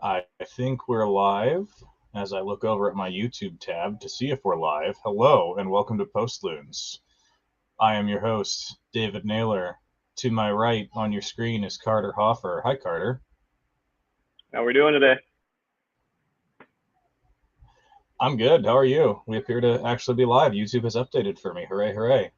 I think we're live as I look over at my YouTube tab to see if we're live. Hello and welcome to Loons. I am your host, David Naylor. To my right on your screen is Carter Hoffer. Hi, Carter. How are we doing today? I'm good. How are you? We appear to actually be live. YouTube has updated for me. Hooray, hooray.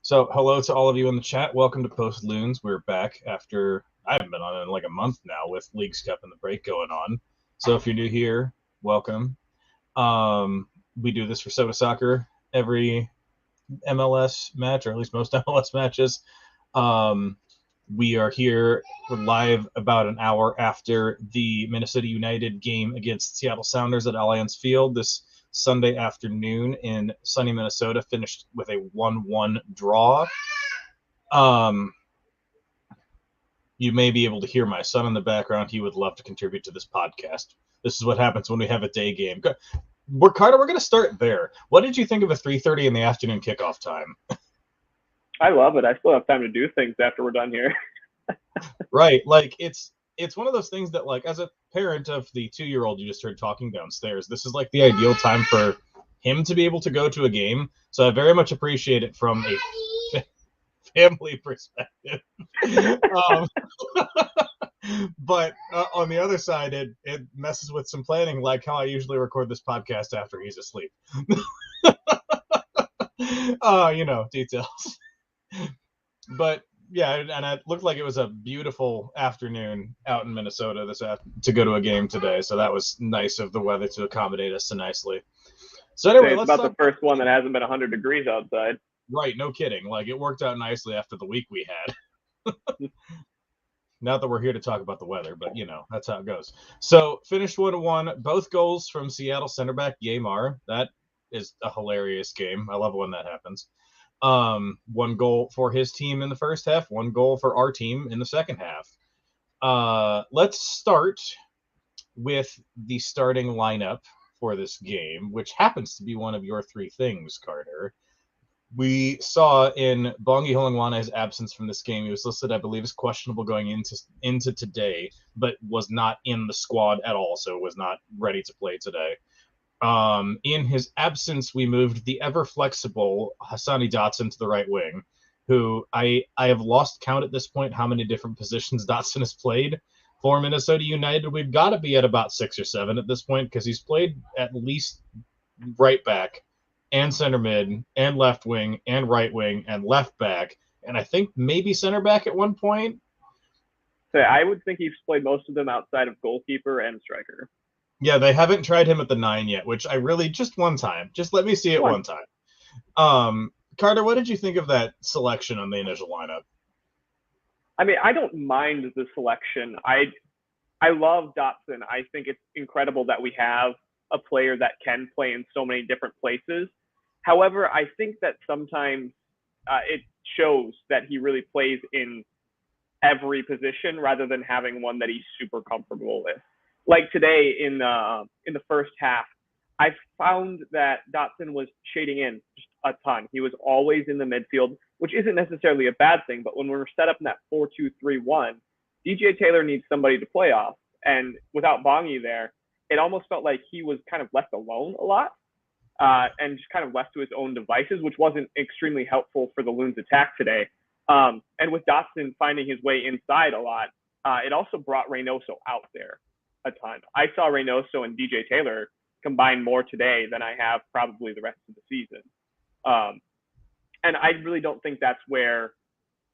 So hello to all of you in the chat. Welcome to Loons. We're back after, I haven't been on it in like a month now with Leagues Cup and the break going on. So if you're new here, welcome. We do this for Sota Soccer every MLS match, or at least most MLS matches. We are here live about an hour after the Minnesota United game against Seattle Sounders at Allianz Field this Sunday afternoon in sunny Minnesota, finished with a 1-1 draw. You may be able to hear my son in the background. He would love to contribute to this podcast. This is what happens when we have a day game. Carter, we're going to start there. What did you think of a 3:30 in the afternoon kickoff time? I love it. I still have time to do things after we're done here. Right. Like, it's one of those things that, like, as a parent of the 2-year-old you just heard talking downstairs, this is like the ideal time for him to be able to go to a game. So I very much appreciate it from a family perspective. But on the other side, it messes with some planning, like how I usually record this podcast after he's asleep. Details. But yeah, and it looked like it was a beautiful afternoon out in Minnesota to go to a game today. So that was nice of the weather to accommodate us so nicely. So anyway, it's about the first one that hasn't been 100 degrees outside. Right, no kidding. Like, it worked out nicely after the week we had. Not that we're here to talk about the weather, but, that's how it goes. So, finished 1-1. Both goals from Seattle center back Yamar. That is a hilarious game. I love when that happens. One goal for his team in the first half, one goal for our team in the second half. Let's start with the starting lineup for this game, which happens to be one of your three things, Carter. We saw in Bongi Holingwane's absence from this game, he was listed, I believe, as questionable going into today, but was not in the squad at all, so was not ready to play today. In his absence, we moved the ever-flexible Hassani Dotson to the right wing, who I have lost count at this point how many different positions Dotson has played for Minnesota United. We've got to be at about 6 or 7 at this point, because he's played at least right back, and center mid, and left wing, and right wing, and left back, and I think maybe center back at one point. So I would think he's played most of them outside of goalkeeper and striker. Yeah, they haven't tried him at the 9 yet, which I really, just one time. Just let me see it one time. Carter, what did you think of that selection on the initial lineup? I mean, I don't mind the selection. I love Dotson. I think it's incredible that we have a player that can play in so many different places. However, I think that sometimes it shows that he really plays in every position rather than having one that he's super comfortable with. Like today in the first half, I found that Dotson was shading in just a ton. He was always in the midfield, which isn't necessarily a bad thing, but when we're set up in that 4-2-3-1, DJ Taylor needs somebody to play off. And without Bongi there, it almost felt like he was kind of left alone a lot. And just kind of left to his own devices, which wasn't extremely helpful for the Loons attack today. And with Dotson finding his way inside a lot, it also brought Reynoso out there a ton. I saw Reynoso and DJ Taylor combine more today than I have probably the rest of the season. And I really don't think that's where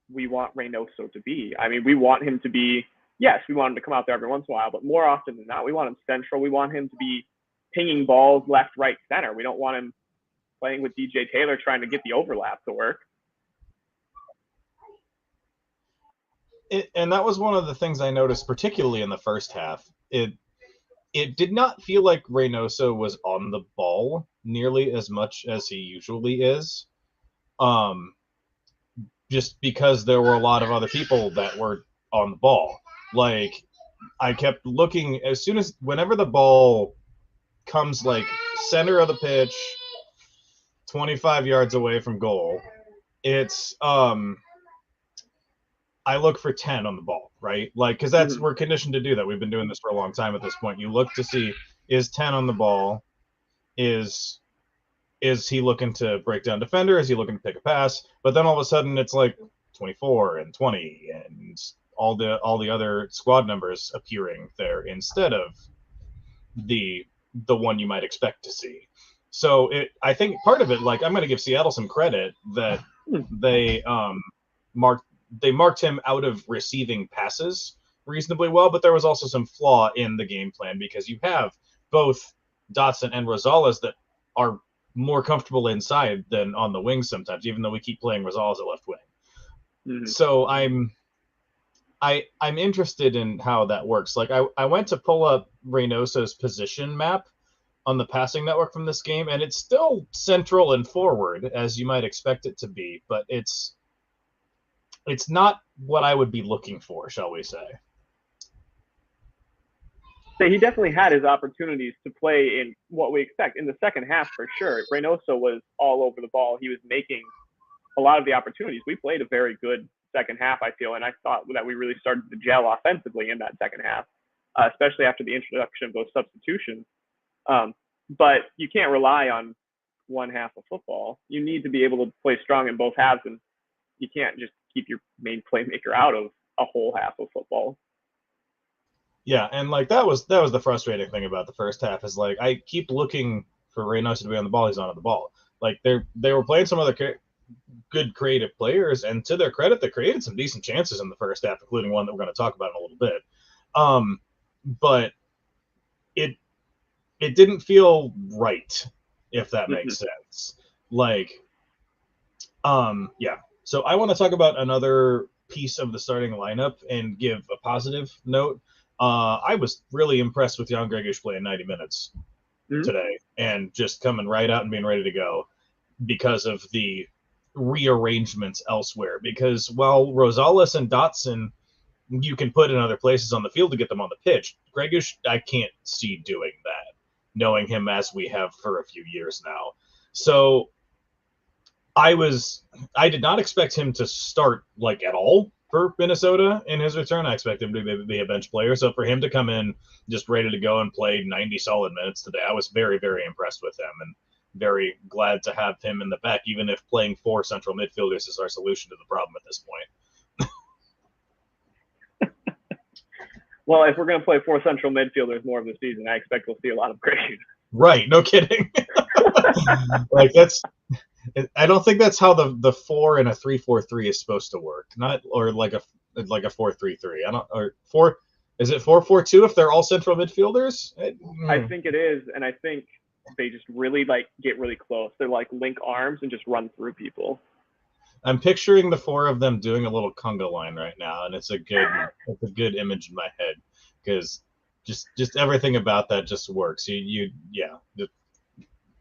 we want Reynoso to be. I mean, we want him to be, yes, we want him to come out there every once in a while, but more often than not, we want him central. We want him to be pinging balls left, right, center. We don't want him playing with DJ Taylor trying to get the overlap to work. And that was one of the things I noticed, particularly in the first half. It did not feel like Reynoso was on the ball nearly as much as he usually is. Just because there were a lot of other people that were on the ball. Like, I kept looking whenever the ball comes like center of the pitch, 25 yards away from goal, it's I look for 10 on the ball, right? Like, because we're conditioned to do that. We've been doing this for a long time at this point. You look to see, is 10 on the ball? Is he looking to break down defender? Is he looking to pick a pass? But then all of a sudden it's like 24 and 20 and all the other squad numbers appearing there instead of the one you might expect to see. So I think part of it, like, I'm going to give Seattle some credit that they marked him out of receiving passes reasonably well, but there was also some flaw in the game plan because you have both Dotson and Rosales that are more comfortable inside than on the wings sometimes, even though we keep playing Rosales at left wing. Mm-hmm. So I'm interested in how that works. Like I went to pull up Reynoso's position map on the passing network from this game, and it's still central and forward as you might expect it to be, but it's not what I would be looking for, shall we say. So he definitely had his opportunities to play in what we expect in the second half for sure. Reynoso was all over the ball. He was making a lot of the opportunities. We played a very good second half, I feel, and I thought that we really started to gel offensively in that second half, especially after the introduction of those substitutions. But you can't rely on one half of football. You need to be able to play strong in both halves, and you can't just keep your main playmaker out of a whole half of football. Yeah, and like that was the frustrating thing about the first half is like I keep looking for Reynoso to be on the ball. He's not on the ball. Like they were playing some other good creative players, and to their credit, they created some decent chances in the first half, including one that we're going to talk about in a little bit. But it didn't feel right, if that makes sense. Like, yeah. So I want to talk about another piece of the starting lineup and give a positive note. I was really impressed with Jan Greguš playing 90 minutes today and just coming right out and being ready to go because of the rearrangements elsewhere. Because while Rosales and Dotson you can put in other places on the field to get them on the pitch, Greguš I can't see doing that, knowing him as we have for a few years now. So I did not expect him to start like at all for Minnesota in his return. I expect him to be a bench player. So for him to come in just ready to go and play 90 solid minutes today, I was very, very impressed with him and very glad to have him in the back, even if playing 4 central midfielders is our solution to the problem at this point. Well, if we're going to play 4 central midfielders more of the season, I expect we'll see a lot of Greguš. Right, no kidding. Like I don't think that's how the 4 in a 3-4-3 is supposed to work. Not or like a 4-3-3. I don't or 4. Is it 4-4-2 if they're all central midfielders? I think it is, and I think they just really get really close. They're like link arms and just run through people. I'm picturing the 4 of them doing a little conga line right now, and it's a good image in my head because just everything about that just works.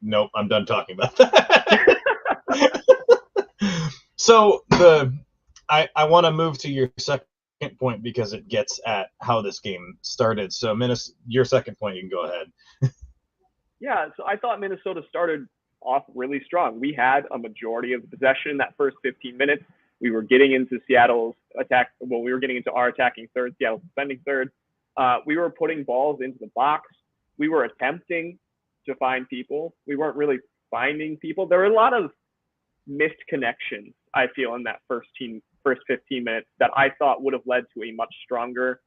Nope, I'm done talking about that. So I want to move to your second point because it gets at how this game started. So your second point, you can go ahead. Yeah, so I thought Minnesota started off really strong. We had a majority of the possession in that first 15 minutes. We were getting into Seattle's attack. Well, we were getting into our attacking third, Seattle's defending third. We were putting balls into the box. We were attempting to find people. We weren't really finding people. There were a lot of missed connections, I feel, in that first 15 minutes that I thought would have led to a much stronger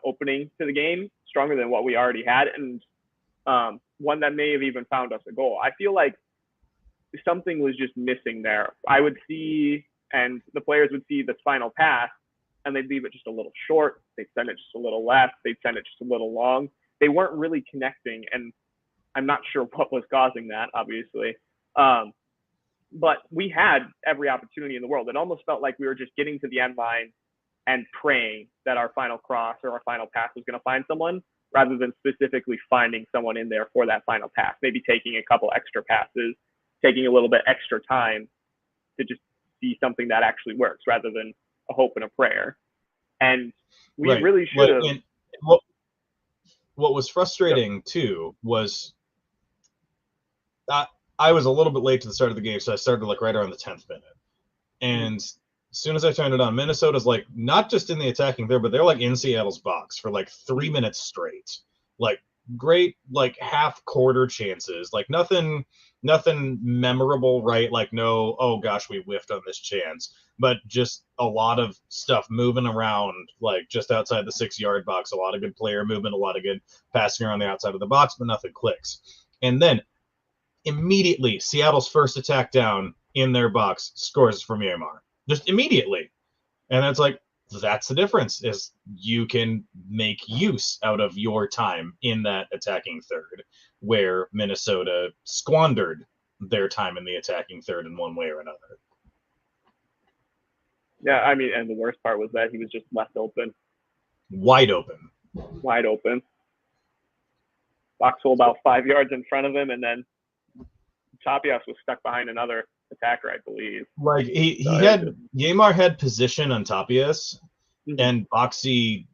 opening to the game, stronger than what we already had, and one that may have even found us a goal. I feel like something was just missing there. I would see, and the players would see the final pass, and they'd leave it just a little short. They'd send it just a little left. They'd send it just a little long. They weren't really connecting, and I'm not sure what was causing that, obviously. But we had every opportunity in the world. It almost felt like we were just getting to the end line and praying that our final cross or our final pass was going to find someone, rather than specifically finding someone in there for that final pass, maybe taking a couple extra passes, taking a little bit extra time to just see something that actually works rather than a hope and a prayer. And we really should have. What was frustrating too was I was a little bit late to the start of the game, so I started like right around the 10th minute. And as soon as I turned it on, Minnesota's like not just in the attacking third, but they're like in Seattle's box for like 3 minutes straight. Like great, like half quarter chances, like nothing memorable, right? Like no, oh gosh, we whiffed on this chance, but just a lot of stuff moving around, like just outside the 6-yard box. A lot of good player movement, a lot of good passing around the outside of the box, but nothing clicks. And then immediately, Seattle's first attack down in their box scores from Yamar. Just immediately. And it's like, that's the difference, is you can make use out of your time in that attacking third, where Minnesota squandered their time in the attacking third in one way or another. Yeah, I mean, and the worst part was that he was just left open. Wide open. Wide open. Boxel about 5 yards in front of him, and then Tapias was stuck behind another attacker, I believe. Like Yamar had position on Tapias, and Boxy,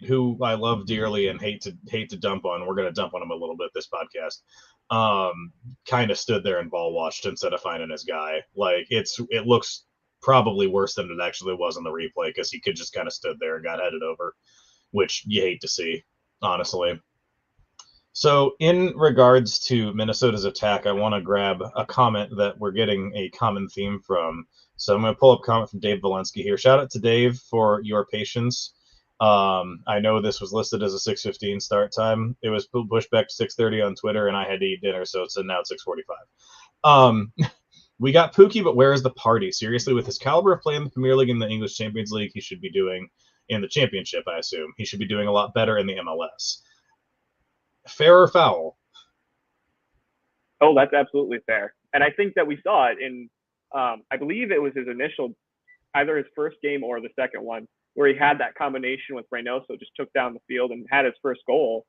who I love dearly and hate to dump on. We're gonna dump on him a little bit this podcast. Kind of stood there and ball watched instead of finding his guy. Like it looks probably worse than it actually was in the replay, because he could just kind of stood there and got headed over, which you hate to see, honestly. So in regards to Minnesota's attack, I want to grab a comment that we're getting a common theme from. So I'm going to pull up a comment from Dave Valensky here. Shout out to Dave for your patience. I know this was listed as a 6:15 start time. It was pushed back to 6:30 on Twitter, and I had to eat dinner, so it's now 6:45. We got Pookie, but where is the party? Seriously, with his caliber of play in the Premier League and the English Champions League, he should be doing in the Championship, I assume. He should be doing a lot better in the MLS. Fair or foul? Oh, that's absolutely fair. And I think that we saw it in, I believe it was his initial, either his first game or the second one, where he had that combination with Reynoso, just took down the field and had his first goal.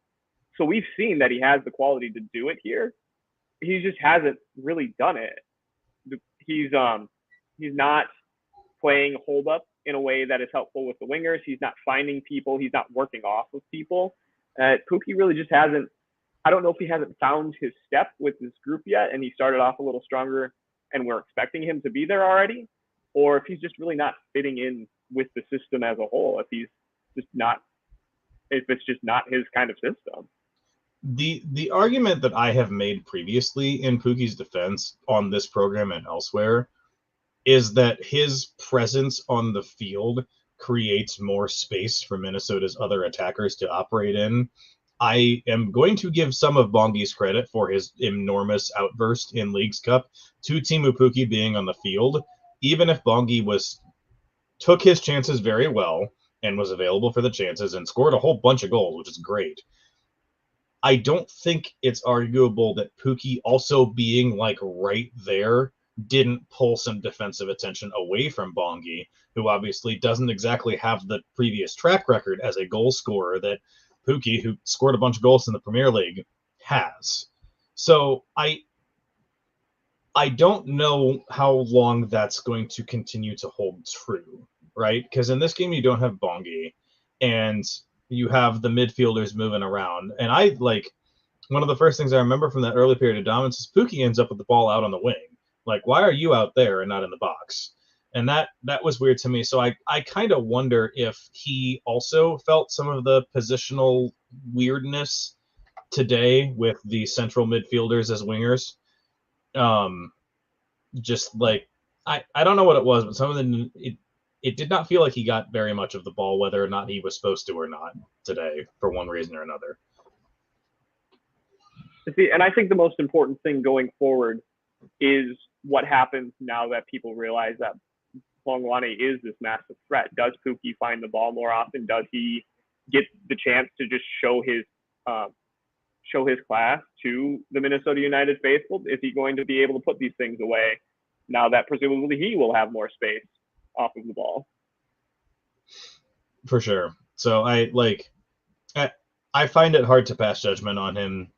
So we've seen that he has the quality to do it here. He just hasn't really done it. He's not playing hold up in a way that is helpful with the wingers. He's not finding people. He's not working off of people. Pookie really just hasn't, I don't know if he hasn't found his step with this group yet, and he started off a little stronger and we're expecting him to be there already, or if he's just really not fitting in with the system as a whole, if it's just not his kind of system. The argument that I have made previously in Pookie's defense on this program and elsewhere is that his presence on the field creates more space for Minnesota's other attackers to operate in. I am going to give some of Bongi's credit for his enormous outburst in Leagues Cup to Teemu Pukki being on the field, even if Bongi took his chances very well and was available for the chances and scored a whole bunch of goals, which is great. I don't think it's arguable that Pukki also being like right there didn't pull some defensive attention away from Bongi, who obviously doesn't exactly have the previous track record as a goal scorer that Pukki, who scored a bunch of goals in the Premier League, has. So I don't know how long that's going to continue to hold true, right? Because in this game you don't have Bongi, and you have the midfielders moving around. And one of the first things I remember from that early period of dominance is Pukki ends up with the ball out on the wing. Like, why are you out there and not in the box? And that was weird to me. So I kind of wonder if he also felt some of the positional weirdness today with the central midfielders as wingers. Just like, I don't know what it was, but some of it did not feel like he got very much of the ball, whether or not he was supposed to or not today, for one reason or another. See, and I think the most important thing going forward is what happens now that people realize that Hlongwane is this massive threat. Does Pukki find the ball more often? Does he get the chance to just show his class to the Minnesota United faithful? Is he going to be able to put these things away now that presumably he will have more space off of the ball? For sure. So I find it hard to pass judgment on him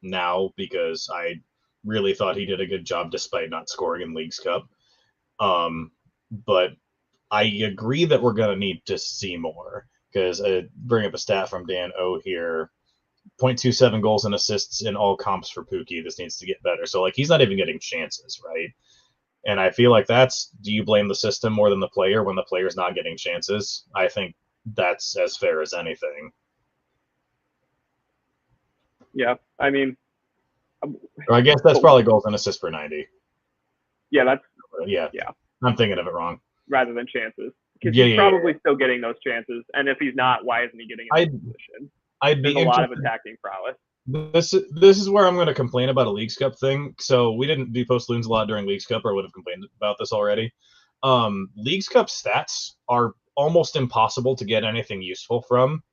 now, because I really thought he did a good job despite not scoring in Leagues Cup. But I agree that we're going to need to see more, because I bring up a stat from Dan O here. 0.27 goals and assists in all comps for Pukki. This needs to get better. So, he's not even getting chances, right? And I feel like do you blame the system more than the player when the player's not getting chances? I think that's as fair as anything. Yeah, I mean, or I guess that's probably goals and assists per 90. Yeah, yeah. I'm thinking of it wrong. Rather than chances, because he's probably still getting those chances. And if he's not, why isn't he getting in that position? There's a lot of attacking prowess. This is where I'm going to complain about a Leagues Cup thing. So we didn't do post Loons a lot during Leagues Cup, or I would have complained about this already. Leagues Cup stats are almost impossible to get anything useful from.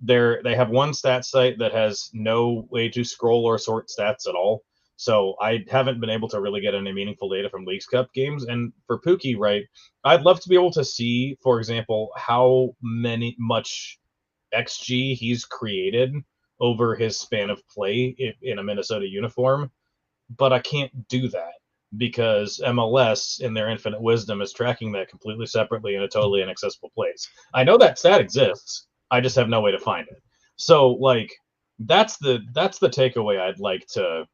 They have one stat site that has no way to scroll or sort stats at all. So I haven't been able to really get any meaningful data from Leagues Cup games. And for Pookie, right, I'd love to be able to see, for example, how much XG he's created over his span of play in a Minnesota uniform. But I can't do that because MLS, in their infinite wisdom, is tracking that completely separately in a totally inaccessible place. I know that stat exists. I just have no way to find it. So, like, that's the takeaway I'd like to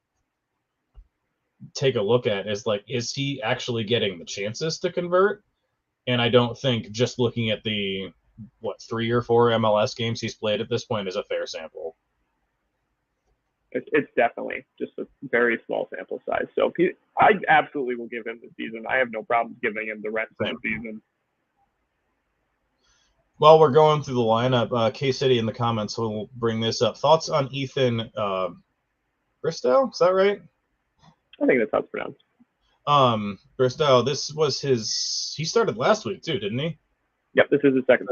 take a look at is he actually getting the chances to convert? And I don't think just looking at the 3 or 4 MLS games he's played at this point is a fair sample. It's definitely just a very small sample size. So I absolutely will give him the season. I have no problem giving him the rest of the season. While we're going through the lineup, K-City in the comments will bring this up. Thoughts on Ethan Bristow? Is that right? I think that's how it's pronounced. Bristow, this was he started last week too, didn't he? Yep, this is his second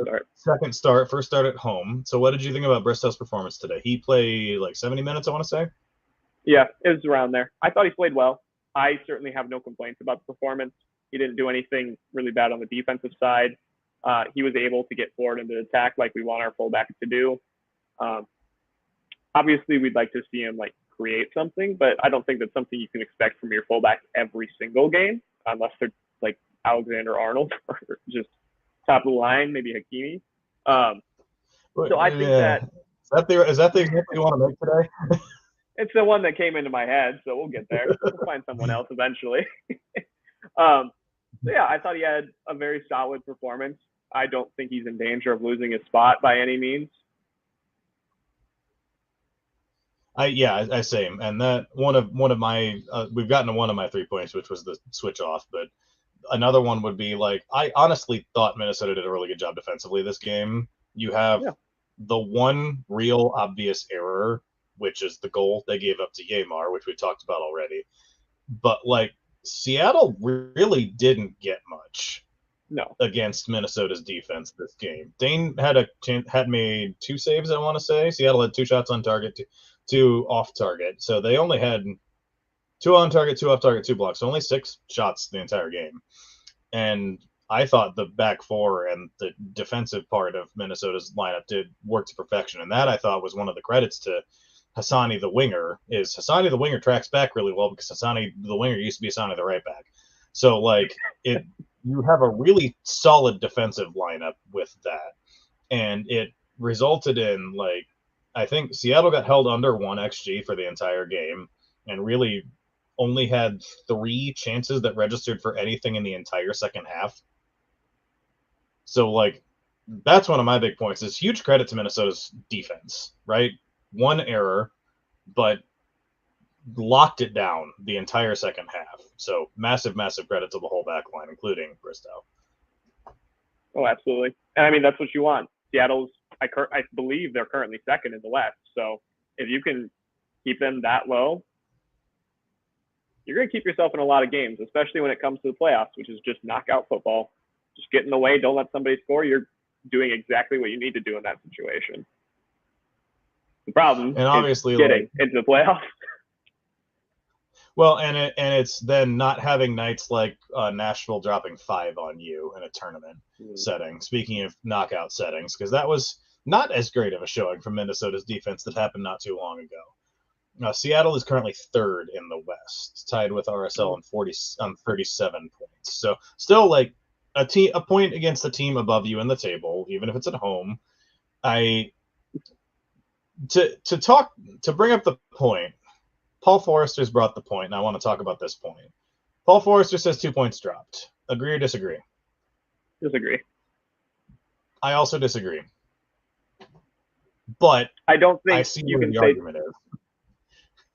start. First start at home. So what did you think about Bristow's performance today? He played like 70 minutes, I want to say? Yeah, it was around there. I thought he played well. I certainly have no complaints about the performance. He didn't do anything really bad on the defensive side. He was able to get forward into the attack like we want our fullback to do. Obviously, we'd like to see him create something, but I don't think that's something you can expect from your fullback every single game, unless they're like Alexander-Arnold or just top of the line, maybe Hakimi. So I think is that the example you want to make today? It's the one that came into my head, so we'll get there. We'll find someone else eventually. So yeah, I thought he had a very solid performance. I don't think he's in danger of losing his spot by any means. I same, and that one of my we've gotten to one of my 3 points, which was the switch off, but another one would be I honestly thought Minnesota did a really good job defensively this game. You have the one real obvious error, which is the goal they gave up to Yamar, which we talked about already. But Seattle really didn't get much against Minnesota's defense this game. Dane had made 2 saves, I want to say. Seattle had 2 shots on target, 2 off target. So they only had 2 on target, 2 off target, 2 blocks. So only 6 shots the entire game. And I thought the back 4 and the defensive part of Minnesota's lineup did work to perfection. And that I thought was one of the credits to Hassani the winger. Hassani the winger tracks back really well because Hassani the winger used to be Hassani the right back. So you have a really solid defensive lineup with that. And it resulted in I think Seattle got held under 1 XG for the entire game and really only had 3 chances that registered for anything in the entire second half. So that's one of my big points. Is huge credit to Minnesota's defense, right? 1 error, but locked it down the entire second half. So massive credit to the whole back line, including Bristow. Oh, absolutely. And I mean, that's what you want. Seattle's, I believe they're currently second in the West. So if you can keep them that low, you're going to keep yourself in a lot of games, especially when it comes to the playoffs, which is just knockout football. Just get in the way. Don't let somebody score. You're doing exactly what you need to do in that situation. The problem and obviously is getting into the playoffs. Well, and it's then not having nights like Nashville dropping 5 on you in a tournament setting. Speaking of knockout settings, because that was not as great of a showing from Minnesota's defense that happened not too long ago. Seattle is currently 3rd in the West, tied with RSL on 37 points. So still a point against the team above you in the table, even if it's at home. To bring up the point, Paul Forrester's brought the point, and I want to talk about this point. Paul Forrester says 2 points dropped. Agree or disagree? Disagree. I also disagree. But I don't think I see you where can the say. argument is.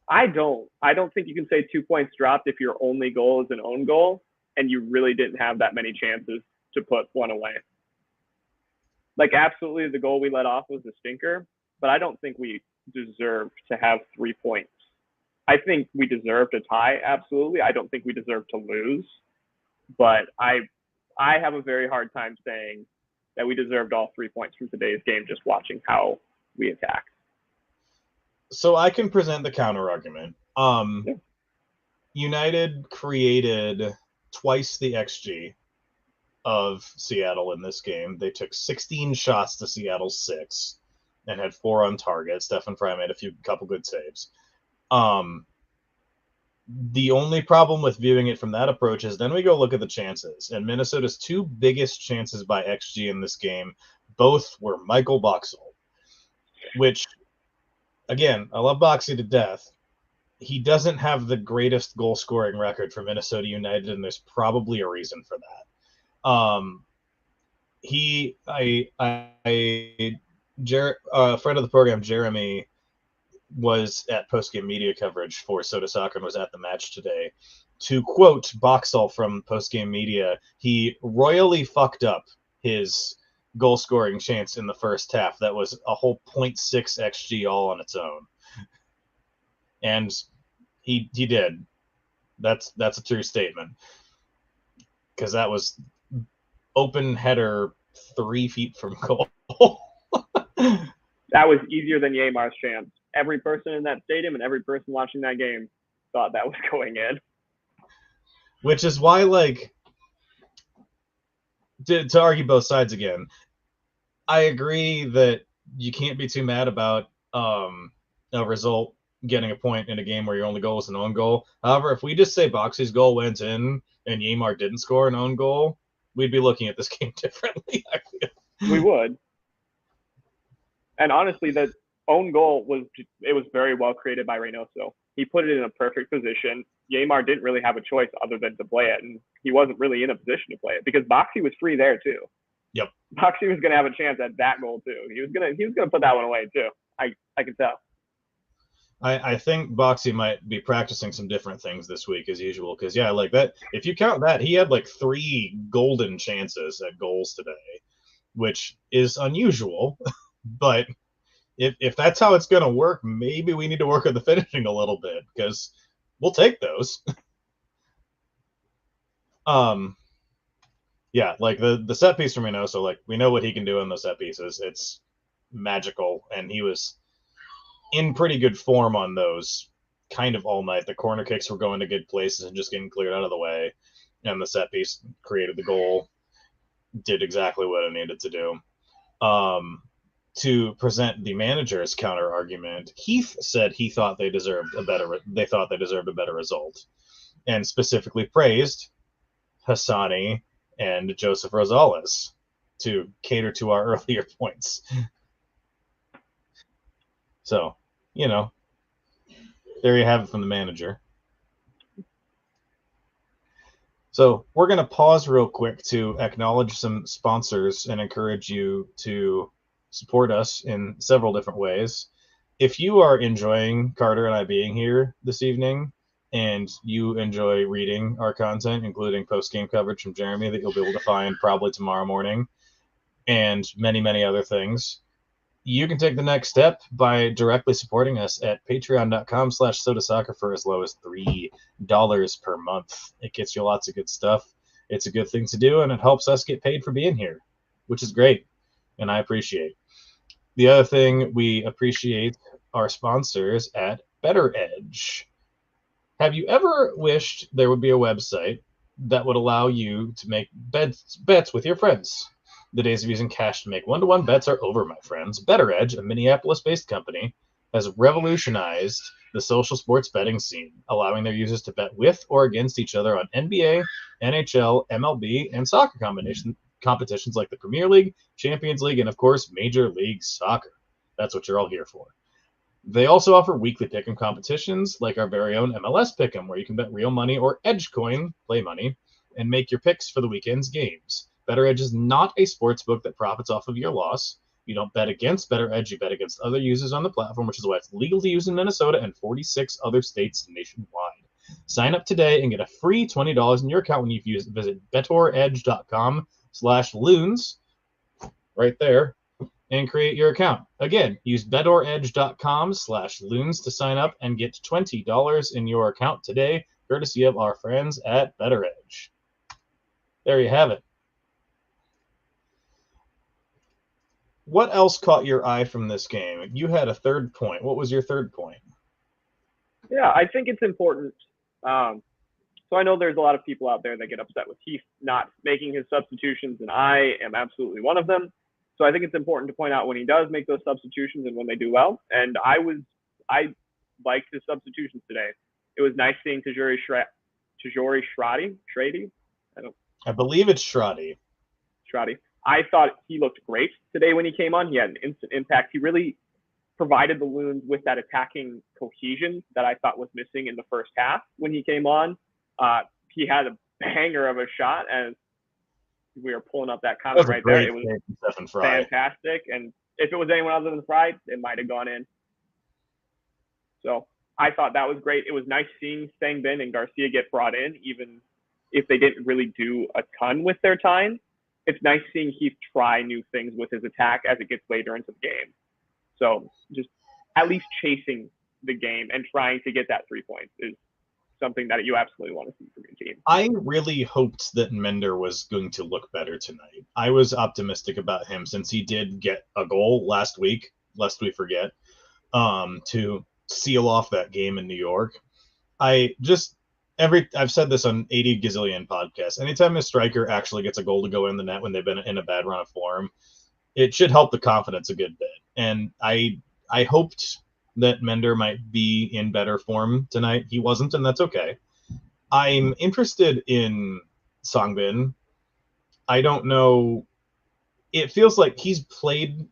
I don't think you can say 2 points dropped if your only goal is an own goal and you really didn't have that many chances to put one away. Like, absolutely, the goal we let off was a stinker, but I don't think we deserve to have 3 points. I think we deserve to tie, absolutely. I don't think we deserve to lose, but I have a very hard time saying that we deserved all 3 points from today's game just watching how we attacked. So I can present the counter argument. Yeah. United created twice the XG of Seattle in this game. They took 16 shots to Seattle's 6 and had 4 on target. Stefan Fry made a couple good saves. The only problem with viewing it from that approach is then we go look at the chances. And Minnesota's 2 biggest chances by XG in this game, both were Michael Boxall, which, again, I love Boxy to death. He doesn't have the greatest goal-scoring record for Minnesota United, and there's probably a reason for that. Friend of the program, Jeremy, was at post-game media coverage for Sota Soccer and was at the match today. To quote Boxall from post-game media, he royally fucked up his goal-scoring chance in the first half. That was a whole 0.6 XG all on its own. And he did. That's a true statement. Because that was open header 3 feet from goal. That was easier than Yaymar's chance. Every person in that stadium and every person watching that game thought that was going in. Which is why, like, to argue both sides again, I agree that you can't be too mad about a result getting a point in a game where your only goal is an own goal. However, if we just say Boxy's goal went in and Yaymar didn't score an own goal, we'd be looking at this game differently, I feel. We would. And honestly, the own goal was very well created by Reynoso. He put it in a perfect position. Yaymar didn't really have a choice other than to play it, and he wasn't really in a position to play it because Boxy was free there too. Yep. Boxy was going to have a chance at that goal too. He was gonna put that one away too. I can tell. I think Boxy might be practicing some different things this week as usual because, yeah, like that. If you count that, he had like 3 golden chances at goals today, which is unusual. But if that's how it's going to work, maybe we need to work on the finishing a little bit because we'll take those. Yeah, like the set piece from Reynoso, like we know what he can do in those set pieces. It's magical, and he was in pretty good form on those kind of all night. The corner kicks were going to good places and just getting cleared out of the way, and the set piece created the goal, did exactly what it needed to do. To present the manager's counter argument, Heath said he thought they deserved a better result, and specifically praised Hassani and Joseph Rosales to cater to our earlier points. So, there you have it from the manager. So we're going to pause real quick to acknowledge some sponsors and encourage you to support us in several different ways. If you are enjoying Carter and I being here this evening, and you enjoy reading our content, including post-game coverage from Jeremy that you'll be able to find probably tomorrow morning, and many, many other things, you can take the next step by directly supporting us at patreon.com/sotasoccer for as low as $3 per month. It gets you lots of good stuff. It's a good thing to do, and it helps us get paid for being here, which is great, and I appreciate. The other thing we appreciate our sponsors at Better Edge. Have you ever wished there would be a website that would allow you to make bets with your friends? The days of using cash to make one-to-one bets are over, my friends. Better Edge, a Minneapolis-based company, has revolutionized the social sports betting scene, allowing their users to bet with or against each other on NBA, NHL, MLB, and soccer competitions like the Premier League, Champions League, and, of course, Major League Soccer. That's what you're all here for. They also offer weekly pick'em competitions like our very own MLS Pick'em, where you can bet real money or Edge coin, play money, and make your picks for the weekend's games. Better Edge is not a sports book that profits off of your loss. You don't bet against Better Edge, you bet against other users on the platform, which is why it's legal to use in Minnesota and 46 other states nationwide. Sign up today and get a free $20 in your account when you visit betoredge.com/loons, right there, and create your account. Again, use betoredge.com/loons to sign up and get $20 in your account today, courtesy of our friends at Better Edge. There you have it. What else caught your eye from this game? You had a third point. What was your third point? Yeah, I think it's important. So I know there's a lot of people out there that get upset with Heath not making his substitutions, and I am absolutely one of them. So I think it's important to point out when he does make those substitutions and when they do well. And I liked his substitutions today. It was nice seeing Tajuri Shradi. I believe it's Shradi. I thought he looked great today when he came on. He had an instant impact. He really provided the Loons with that attacking cohesion that I thought was missing in the first half when he came on. He had a banger of a shot, as we are pulling up that comment right there. It was fantastic. And if it was anyone other than Fry, it might have gone in. So I thought that was great. It was nice seeing Sangbin and Garcia get brought in, even if they didn't really do a ton with their time. It's nice seeing Heath try new things with his attack as it gets later into the game. So just at least chasing the game and trying to get that 3 points is something that you absolutely want to see from your team. I really hoped that Mender was going to look better tonight. I was optimistic about him since he did get a goal last week, lest we forget, to seal off that game in New York. I've said this on 80 gazillion podcasts. Anytime a striker actually gets a goal to go in the net when they've been in a bad run of form, it should help the confidence a good bit. And I hoped that Mender might be in better form tonight. He wasn't, and that's okay. I'm interested in Sangbin. I don't know. It feels like he's played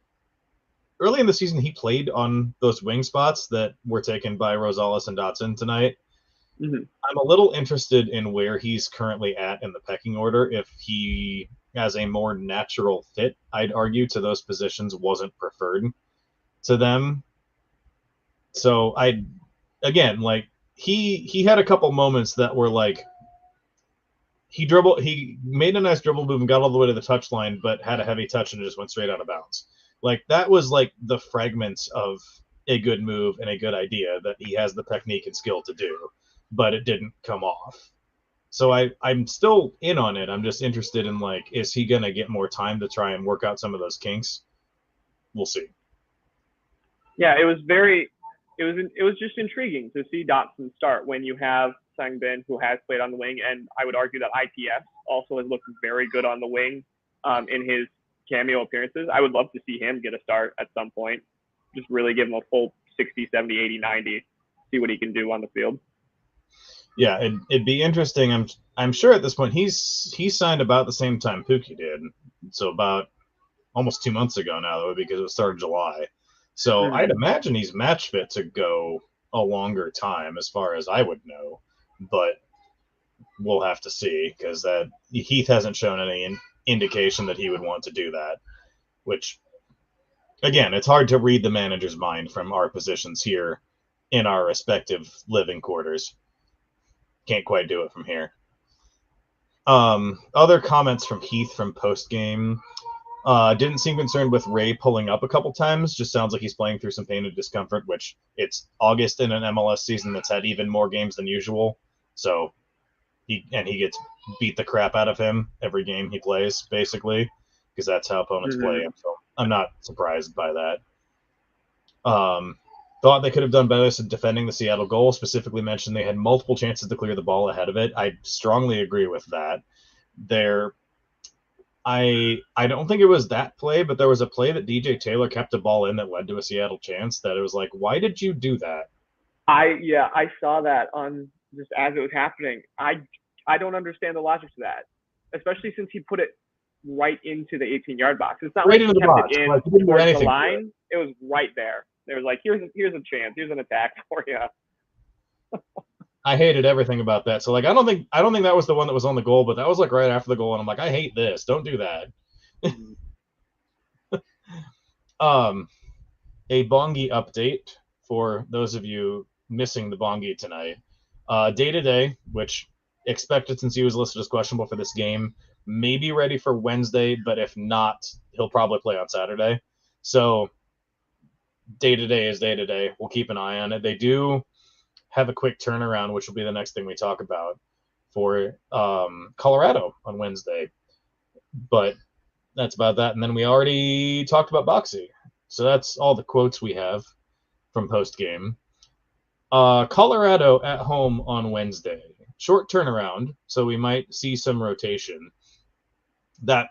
early in the season. He played on those wing spots that were taken by Rosales and Dotson tonight. Mm-hmm. I'm a little interested in where he's currently at in the pecking order. If he has a more natural fit, I'd argue, to those positions, wasn't preferred to them. So he had a couple moments that were like he made a nice dribble move and got all the way to the touchline, but had a heavy touch and it just went straight out of bounds. Like that was like the fragments of a good move and a good idea that he has the technique and skill to do, but it didn't come off. So I'm still in on it. I'm just interested in, like, is he going to get more time to try and work out some of those kinks? We'll see. Yeah, it was just intriguing to see Dotson start when you have Sangbin, who has played on the wing, and I would argue that IPS also has looked very good on the wing in his cameo appearances. I would love to see him get a start at some point. Just really give him a full 60, 70, 80, 90, see what he can do on the field. Yeah, it'd be interesting. I'm sure at this point he's signed about the same time Pookie did, so about almost 2 months ago now, though, because it was started July. So I'd imagine he's match fit to go a longer time, as far as I would know. But we'll have to see, because Heath hasn't shown any indication that he would want to do that. Which, again, it's hard to read the manager's mind from our positions here in our respective living quarters. Can't quite do it from here. Other comments from Heath from post-game. Didn't seem concerned with Ray pulling up a couple times. Just sounds like he's playing through some pain and discomfort, which it's August in an MLS season that's had even more games than usual. So he gets beat the crap out of him every game he plays, basically, because that's how opponents play him. So I'm not surprised by that. Thought they could have done better defending the Seattle goal. Specifically mentioned they had multiple chances to clear the ball ahead of it. I strongly agree with that. I don't think it was that play, but there was a play that DJ Taylor kept a ball in that led to a Seattle chance that it was like, why did you do that? I saw that on just as it was happening. I don't understand the logic to that, especially since he put it right into the 18-yard box. It's not right like into he the kept box. it in like, he didn't do towards anything the line. It was right there. They were like, here's a chance, here's an attack for you. I hated everything about that. So like, I don't think that was the one that was on the goal, but that was like right after the goal, and I'm like, I hate this. Don't do that. A Bongi update for those of you missing the Bongi tonight. Day to day, which expected since he was listed as questionable for this game, may be ready for Wednesday, but if not, he'll probably play on Saturday. So day to day is day to day. We'll keep an eye on it. They do have a quick turnaround, which will be the next thing we talk about for Colorado on Wednesday. But that's about that. And then we already talked about Boxy. So that's all the quotes we have from post game. Colorado at home on Wednesday. Short turnaround, so we might see some rotation. That,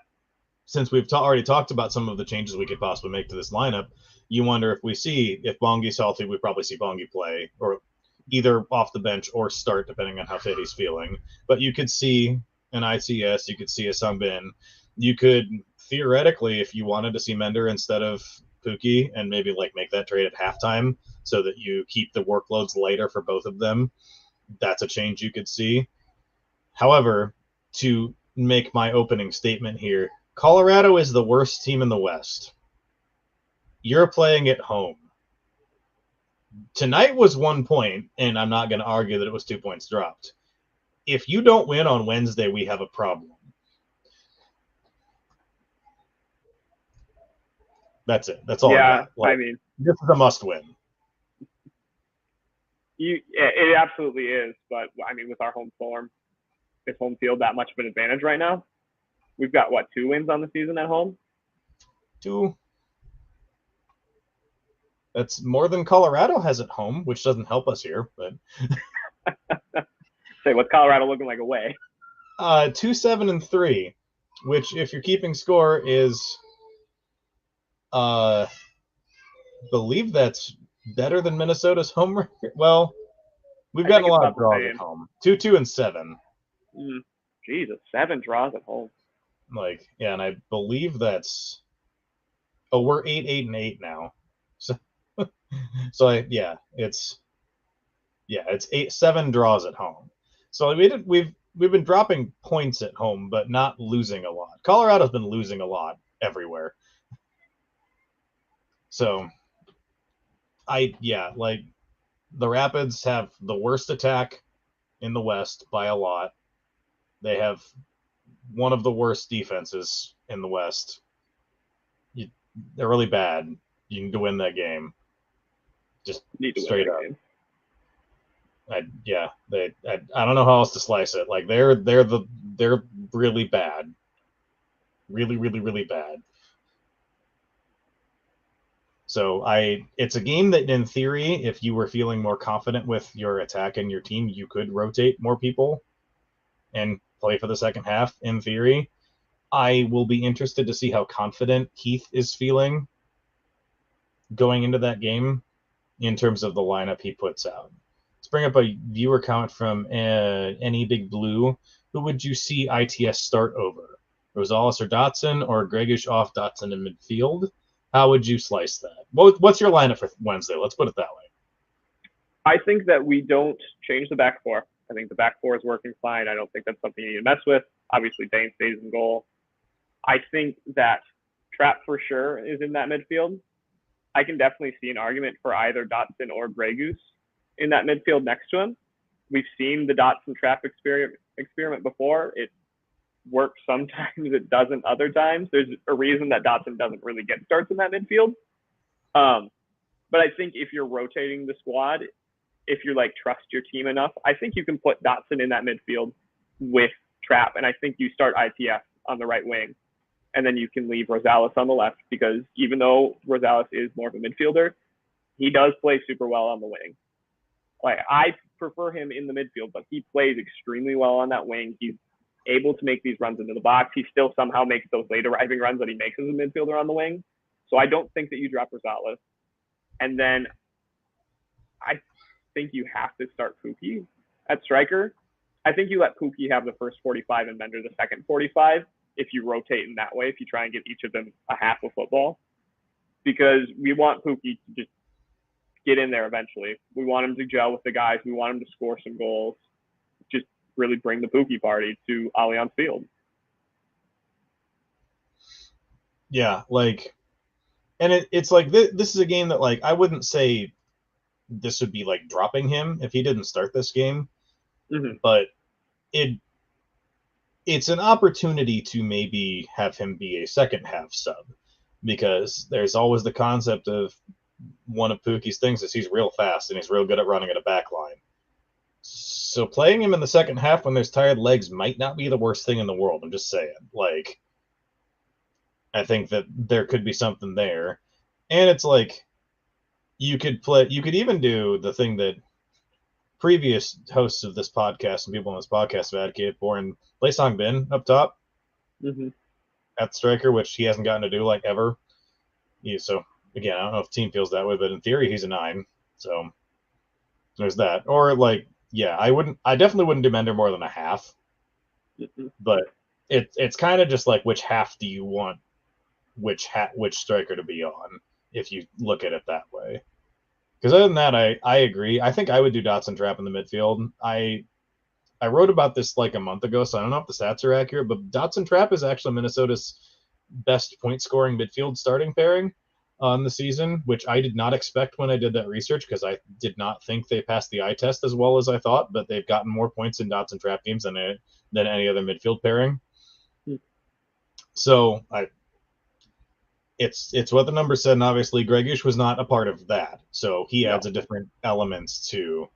since we've already talked about some of the changes we could possibly make to this lineup, you wonder if Bongi's healthy, we probably see Bongi play, or either off the bench or start, depending on how fit he's feeling. But you could see an ICS, you could see a Sungbin. You could, theoretically, if you wanted to see Mender instead of Pookie, and maybe like make that trade at halftime so that you keep the workloads lighter for both of them, that's a change you could see. However, to make my opening statement here, Colorado is the worst team in the West. You're playing at home. Tonight was 1 point, and I'm not going to argue that it was 2 points dropped. If you don't win on Wednesday, we have a problem. That's it. That's all I got. Like, I mean, this is a must-win. It absolutely is. But, I mean, with our home form, is home field that much of an advantage right now? We've got, 2 wins on the season at home? 2. That's more than Colorado has at home, which doesn't help us here. But say, what's Colorado looking like away? 2-7-3, which, if you're keeping score, is believe that's better than Minnesota's home record. Well, we've gotten a lot of draws at home. 2-2-7. Jesus, 7 draws at home. Like, yeah, and I believe that's. Oh, we're 8-8-8 now. So it's 7 draws at home. So we've been dropping points at home, but not losing a lot. Colorado's been losing a lot everywhere. So the Rapids have the worst attack in the West by a lot. They have one of the worst defenses in the West. They're really bad. You need to win that game. Just need to straight win up. I don't know how else to slice it. Like they're really bad. Really, really, really bad. So it's a game that in theory, if you were feeling more confident with your attack and your team, you could rotate more people and play for the second half in theory. I will be interested to see how confident Keith is feeling going into that game in terms of the lineup he puts out. Let's bring up a viewer comment from Any Big Blue. Who would you see ITS start over? Rosales or Dotson, or Gregish off Dotson in midfield? How would you slice that? What's your lineup for Wednesday? Let's put it that way. I think that we don't change the back four. I think the back four is working fine. I don't think that's something you need to mess with. Obviously, Dane stays in goal. I think that Trapp for sure is in that midfield. I can definitely see an argument for either Dotson or Grey Goose in that midfield next to him. We've seen the Dotson Trapp experiment before. It works sometimes, it doesn't other times. There's a reason that Dotson doesn't really get starts in that midfield. But I think if you're rotating the squad, if you trust your team enough, I think you can put Dotson in that midfield with Trapp, and I think you start ITF on the right wing. And then you can leave Rosales on the left, because even though Rosales is more of a midfielder, he does play super well on the wing. I prefer him in the midfield, but he plays extremely well on that wing. He's able to make these runs into the box. He still somehow makes those late arriving runs that he makes as a midfielder on the wing. So I don't think that you drop Rosales. And then I think you have to start Pookie at striker. I think you let Pookie have the first 45 and Bender the second 45. If you rotate in that way, if you try and get each of them a half of football, because we want Pookie to just get in there eventually. We want him to gel with the guys. We want him to score some goals. Just really bring the Pookie party to Allianz Field. Yeah, like, and it's like this is a game that, like, I wouldn't say this would be like dropping him if he didn't start this game, but it's an opportunity to maybe have him be a second half sub, because there's always the concept of one of Pookie's things is he's real fast and he's real good at running at a back line. So playing him in the second half when there's tired legs might not be the worst thing in the world. I'm just saying. Like, I think that there could be something there. And it's like, you could even do the thing that previous hosts of this podcast and people on this podcast have advocated for, and play Song Bin up top at striker, which he hasn't gotten to do like ever. So again, I don't know if the team feels that way, but in theory he's a 9. So there's that. Or like, yeah, I definitely wouldn't do Mender more than a half. But it's kind of just like, which half do you want which striker to be on, if you look at it that way. Because other than that, I agree. I think I would do Dotson Trapp in the midfield. I wrote about this like a month ago, so I don't know if the stats are accurate, but Dotson Trapp is actually Minnesota's best point-scoring midfield starting pairing on the season, which I did not expect when I did that research, because I did not think they passed the eye test as well as I thought, but they've gotten more points in Dotson Trapp games than any other midfield pairing. So it's what the number said, and obviously Gregush was not a part of that, so he adds a different elements to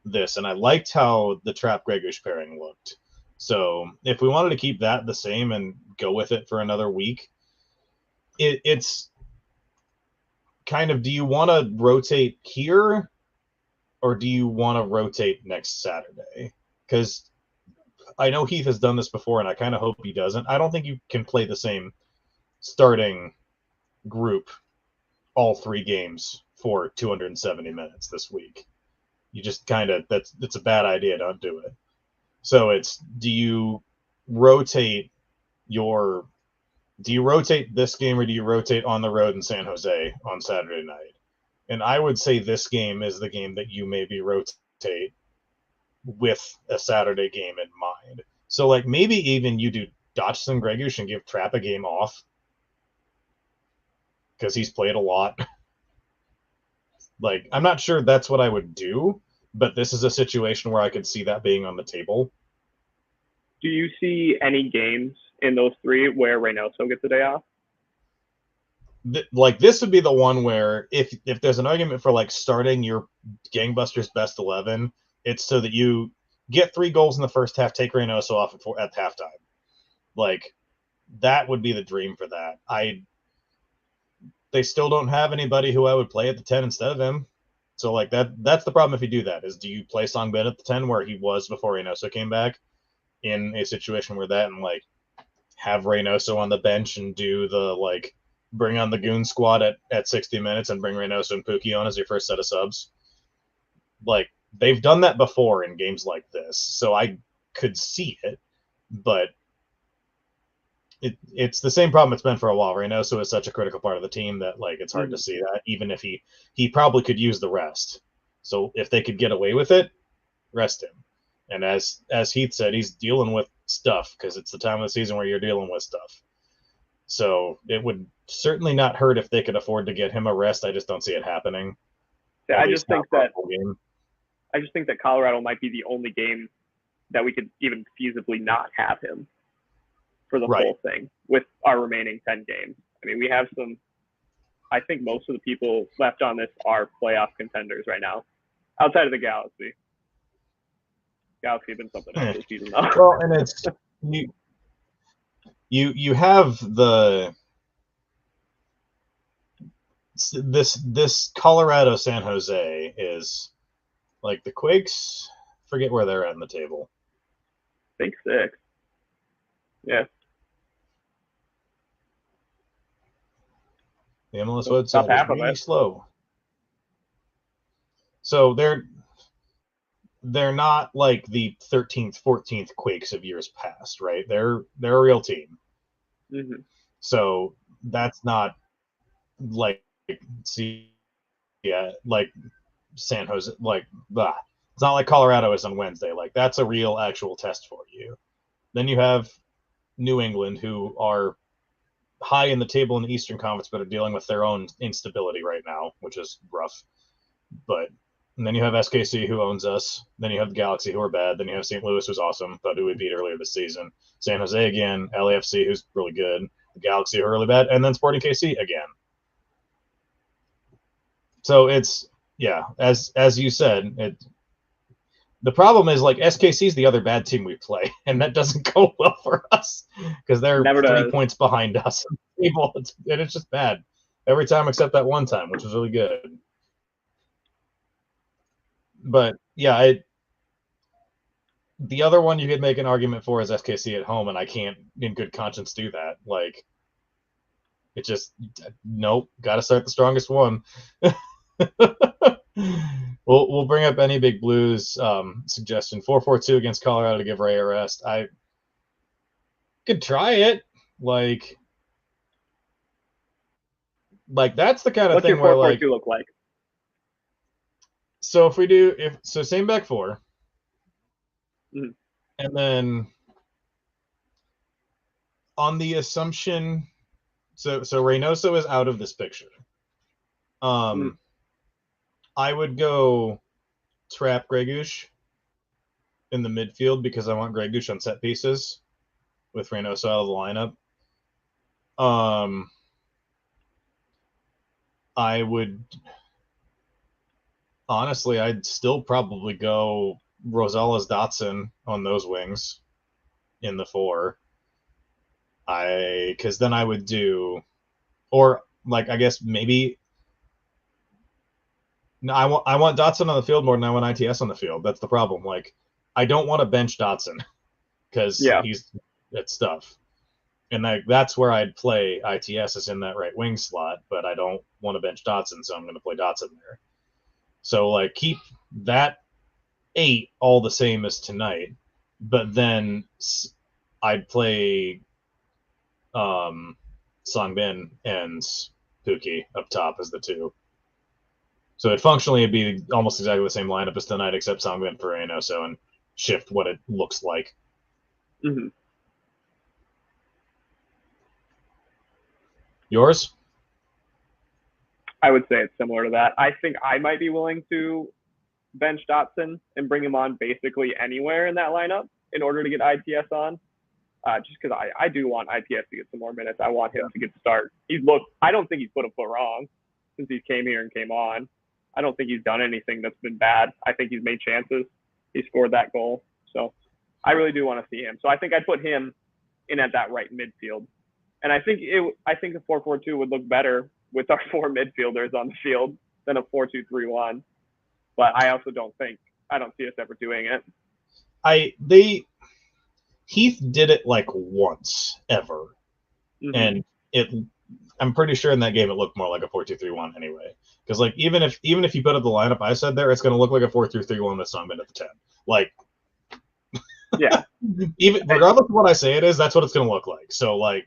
this, and I liked how the Trapp Gregush pairing looked. So if we wanted to keep that the same and go with it for another week, it's kind of, do you want to rotate here or do you want to rotate next Saturday? Because I know Heath has done this before, and I kind of hope he doesn't. I don't think you can play the same starting group all 3 games for 270 minutes this week. You just kind of, it's a bad idea. Don't do it. So it's, do you rotate this game, or do you rotate on the road in San Jose on Saturday night? And I would say this game is the game that you maybe rotate with a Saturday game in mind. So like, maybe even you do Dotson Gregush and give Trapp a game off, because he's played a lot. Like, I'm not sure that's what I would do, but this is a situation where I could see that being on the table. Do you see any games in those 3 where Reynoso gets a day off? Like, this would be the one where if there's an argument for like starting your gangbusters best 11, it's so that you get 3 goals in the first half, take Reynoso off at halftime. Like, that would be the dream for that. They still don't have anybody who I would play at the 10 instead of him. So like, that's the problem if you do that, is do you play Song Bin at the 10 where he was before Reynoso came back, in a situation where that, and like have Reynoso on the bench and do the like bring on the goon squad at 60 minutes and bring Reynoso and Pookie on as your first set of subs. Like, they've done that before in games like this, so I could see it, but it's the same problem it's been for a while. Reynoso is such a critical part of the team that like, it's hard to see that, even if he probably could use the rest. So if they could get away with it, rest him. And as Heath said, he's dealing with stuff, because it's the time of the season where you're dealing with stuff. So it would certainly not hurt if they could afford to get him a rest. I just don't see it happening. I just think that Colorado might be the only game that we could even feasibly not have him for the whole thing with our remaining 10 games. I mean, we have some, I think most of the people left on this are playoff contenders right now, outside of the Galaxy. Galaxy have been something else this season, though. Well, and it's you have this Colorado San Jose is like the Quakes. Forget where they're at in the table. I think 6. Yeah. The MLS website is really slow. So they're not like the 13th, 14th Quakes of years past, right? They're a real team. So that's not like yeah, like San Jose, like blah. It's not like Colorado is on Wednesday. Like that's a real actual test for you. Then you have New England, who are high in the table in the Eastern Conference, but are dealing with their own instability right now, which is rough. But and then you have SKC, who owns us. Then you have the Galaxy, who are bad. Then you have St. Louis, who's awesome, but who we beat earlier this season. San Jose again, LAFC, who's really good. The Galaxy, who are really bad, and then Sporting KC again. So it's as you said, the problem is like SKC is the other bad team we play, and that doesn't go well for us because they're Never 3 does. points behind us. And it's just bad every time except that one time, which was really good. But yeah, the other one you could make an argument for is SKC at home, and I can't in good conscience do that. Like, it just nope. Got to start the strongest one. We'll bring up any big Blues suggestion. 4-4-2 against Colorado to give Ray a rest. I could try it. Like that's the kind of What's thing your where 4-4-2 like. look like? So if we do same back four, Mm-hmm. and then on the assumption, so Reynoso is out of this picture. I would go trap Gregush in the midfield because I want Gregush on set pieces with Reynoso out of the lineup. I would honestly, I'd still probably go Rosales Dotson on those wings in the 4. Because then I would do, or like I guess maybe. No, I want Dotson on the field more than I want ITS on the field. That's the problem. Like, I don't want to bench Dotson because he's that stuff, and that's where I'd play ITS is in that right wing slot. But I don't want to bench Dotson, so I'm going to play Dotson there. So like keep that 8 all the same as tonight, but then I'd play Songbin and Pookie up top as the 2. So it functionally would be almost exactly the same lineup as tonight, except Songbin for Reynoso and shift what it looks like. Mm-hmm. Yours? I would say it's similar to that. I think I might be willing to bench Dotson and bring him on basically anywhere in that lineup in order to get ITS on. Just because I do want ITS to get some more minutes. I want him to get the start. I don't think he's put a foot wrong since he came here and came on. I don't think he's done anything that's been bad. I think he's made chances. He scored that goal. So I really do want to see him. So I think I'd put him in at that right midfield. And I think the 4-4-2 would look better with our 4 midfielders on the field than a 4-2-3-1. But I also don't see us ever doing it. Heath did it like once ever, and I'm pretty sure in that game it looked more like a 4-2-3-1 anyway. Because like even if you put up the lineup I said there, it's going to look like a 4-3-3-1 with Songman at the 10. Like, yeah, even regardless of what I say it is, that's what it's going to look like. So like,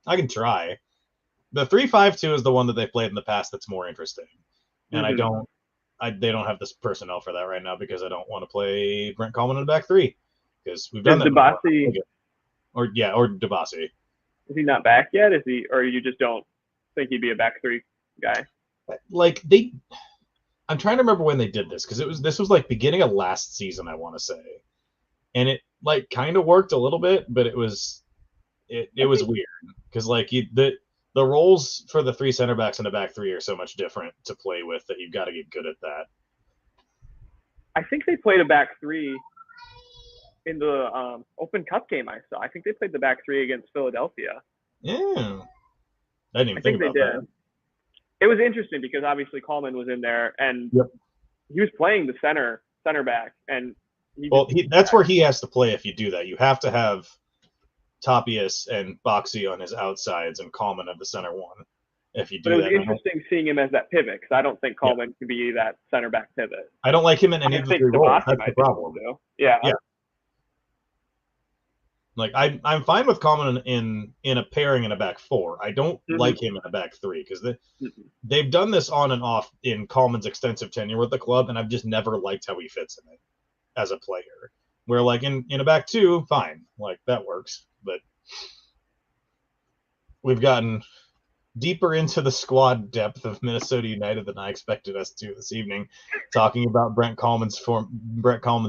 I can try. The 3-5-2 is the one that they played in the past that's more interesting, and they don't have this personnel for that right now because I don't want to play Brent Coleman in the back 3 because we've done that. Or Debasi. Is he not back yet? Is he, or you just don't think he'd be a back 3 guy? Like I'm trying to remember when they did this because this was like beginning of last season, I want to say, and it like kind of worked a little bit, but it was weird because like the roles for the 3 center backs in the back 3 are so much different to play with that you've got to get good at that. I think they played a back 3 in the Open Cup game I saw. I think they played the back 3 against Philadelphia. Yeah, I didn't even think about that. It was interesting because obviously Coleman was in there and he was playing the center back, and that's where he has to play. If you do that, you have to have Tapias and Boxy on his outsides and Coleman at the center 1. If you do that, it was interesting seeing him as that pivot because I don't think Coleman can be that center back pivot. I don't like him in any of the 3 roles. That's the problem. Yeah. Like I'm fine with Coleman in a pairing in a back four. I don't like him in a back three because they've done this on and off in Coleman's extensive tenure with the club, and I've just never liked how he fits in it as a player. Where like in a back two, fine, like that works, but we've gotten deeper into the squad depth of Minnesota United than I expected us to this evening, talking about Brent Coleman's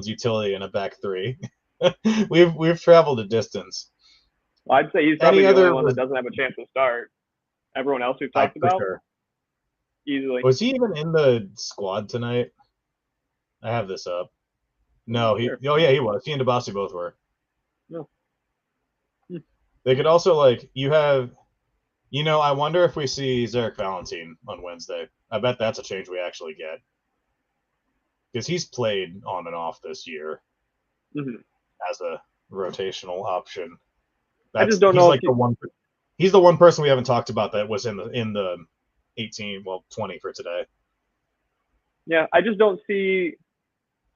utility in a back three. we've traveled a distance. Well, I'd say he's probably the only one that doesn't have a chance to start. Everyone else we've talked about, sure. Easily. Was he even in the squad tonight? I have this up. No, he. Sure. Oh yeah, he was. He and DeBasi both were. No. They could also like you have. You know, I wonder if we see Zarek Valentine on Wednesday. I bet that's a change we actually get. Because he's played on and off this year as a rotational option. I just don't know. Like he's the one person we haven't talked about that was in the 20 for today. Yeah, I just don't see.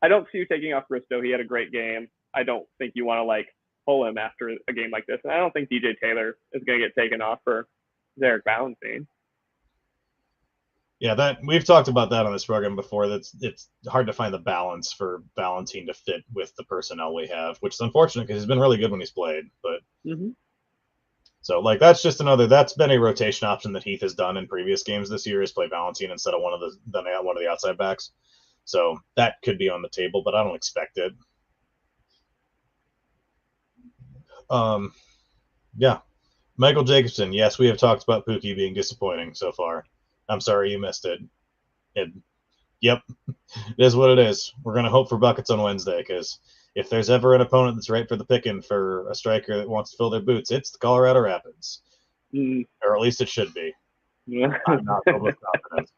I don't see you taking off Bristow. He had a great game. I don't think you want to like pull him after a game like this. And I don't think DJ Taylor is going to get taken off for Zarek Valentine. Yeah, that we've talked about that on this program before. It's hard to find the balance for Valentine to fit with the personnel we have, which is unfortunate because he's been really good when he's played. But so like that's been a rotation option that Heath has done in previous games this year is play Valentine instead of one of the outside backs. So that could be on the table, but I don't expect it. Yeah. Michael Jacobson, yes, we have talked about Pookie being disappointing so far. I'm sorry you missed it. Yep, it is what it is. We're going to hope for buckets on Wednesday because if there's ever an opponent that's right for the picking for a striker that wants to fill their boots, it's the Colorado Rapids. Or at least it should be. I'm not filled with confidence.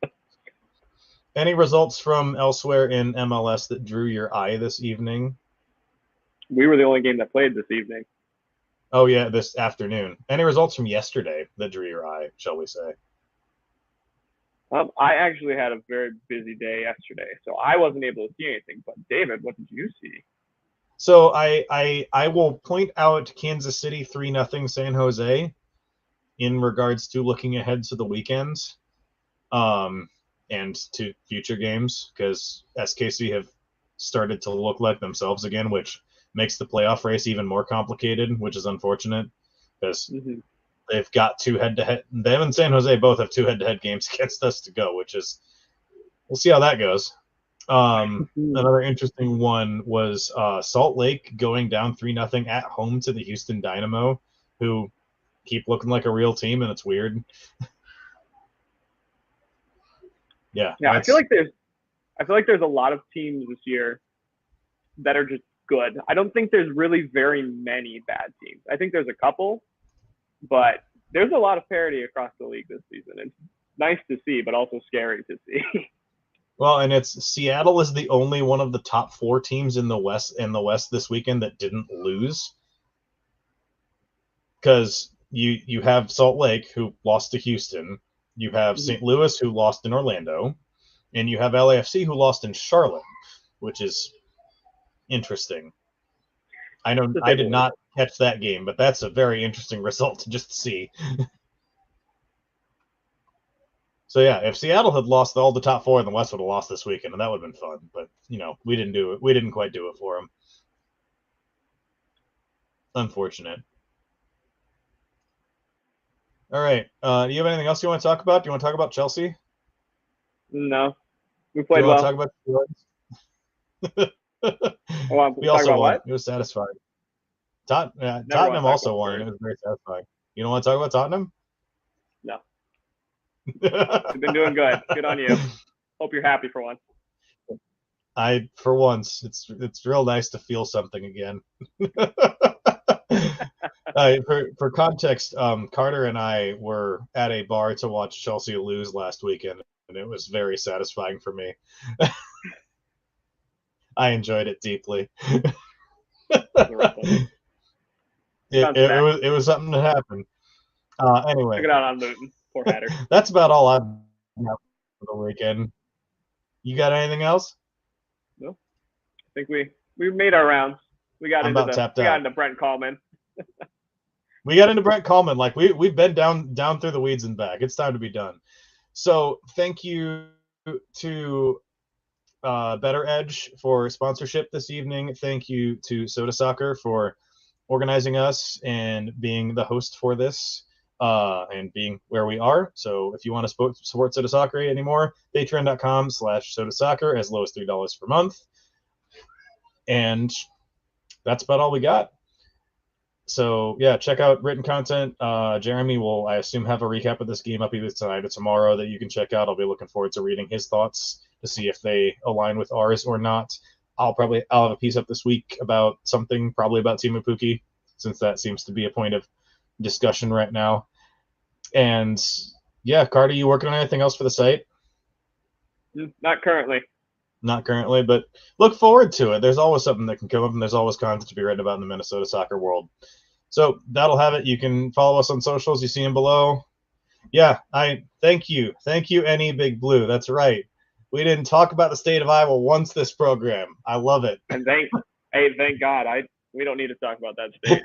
Any results from elsewhere in MLS that drew your eye this evening? We were the only game that played this evening. Oh, yeah, this afternoon. Any results from yesterday that drew your eye, shall we say? I actually had a very busy day yesterday, so I wasn't able to see anything. But David, what did you see? So I will point out Kansas City 3-0 San Jose in regards to looking ahead to the weekends and to future games because SKC have started to look like themselves again, which makes the playoff race even more complicated, which is unfortunate because they've got two head-to-head. Them and San Jose both have two head-to-head games against us to go, which is we'll see how that goes. Another interesting one was Salt Lake going down 3-0 at home to the Houston Dynamo, who keep looking like a real team, and it's weird. Yeah, I feel like there's a lot of teams this year that are just good. I don't think there's really very many bad teams. I think there's a couple, but there's a lot of parity across the league this season. It's nice to see, but also scary to see. Well, and it's Seattle is the only one of the top 4 teams in the West this weekend that didn't lose. Because you have Salt Lake, who lost to Houston. You have St. Louis, who lost in Orlando. And you have LAFC, who lost in Charlotte, which is interesting. I know I did not catch that game, but that's a very interesting result to just see. So yeah, if Seattle had lost all the top 4 in the West would have lost this weekend, and that would have been fun. But we didn't do it. We didn't quite do it for them. Unfortunate. All right. Do you have anything else you want to talk about? Do you want to talk about Chelsea? No, we played well. Talk about the we also won. It was satisfying. Tottenham also won. It was very satisfying. You don't want to talk about Tottenham? No. You've been doing good. Good on you. Hope you're happy for once. For once, it's real nice to feel something again. For context, Carter and I were at a bar to watch Chelsea lose last weekend, and it was very satisfying for me. I enjoyed it deeply. It was something that happened. Anyway, took it out on Luton. Poor Hatter. That's about all I've got for the weekend. You got anything else? No. I think we made our rounds. We got into Brent Coleman. We got into Brett Coleman. Like we've been down through the weeds and back. It's time to be done. So thank you to Better Edge for sponsorship this evening. Thank you to Sota Soccer for organizing us and being the host for this and being where we are. So if you want to support Sota Soccer anymore, patreon.com/Sota Soccer, as low as $3 per month. And that's about all we got. So yeah, check out written content. Jeremy will, I assume, have a recap of this game up either tonight or tomorrow that you can check out. I'll be looking forward to reading his thoughts to see if they align with ours or not. I'll have a piece up this week about something, probably about Timu Pukki, since that seems to be a point of discussion right now. And yeah, Carter, you working on anything else for the site? Not currently. Not currently, but look forward to it. There's always something that can come up, and there's always content to be written about in the Minnesota soccer world. So that'll have it. You can follow us on socials. You see them below. Yeah, I thank you. Thank you, Any Big Blue. That's right. We didn't talk about the state of Iowa once this program. I love it. And thank God. We don't need to talk about that state.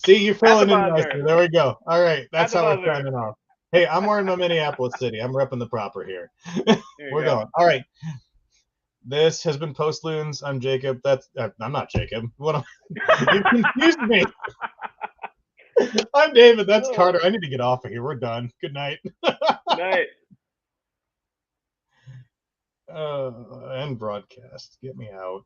See, you're filling in nicely. There we go. All right. That's how we're signing off. Hey, I'm wearing my Minneapolis City. I'm repping the proper here. We're going. All right. This has been Post Loons. I'm Jacob. I'm not Jacob. What you confused me. I'm David. That's Carter. I need to get off of here. We're done. Good night. Good night. End broadcast. Get me out.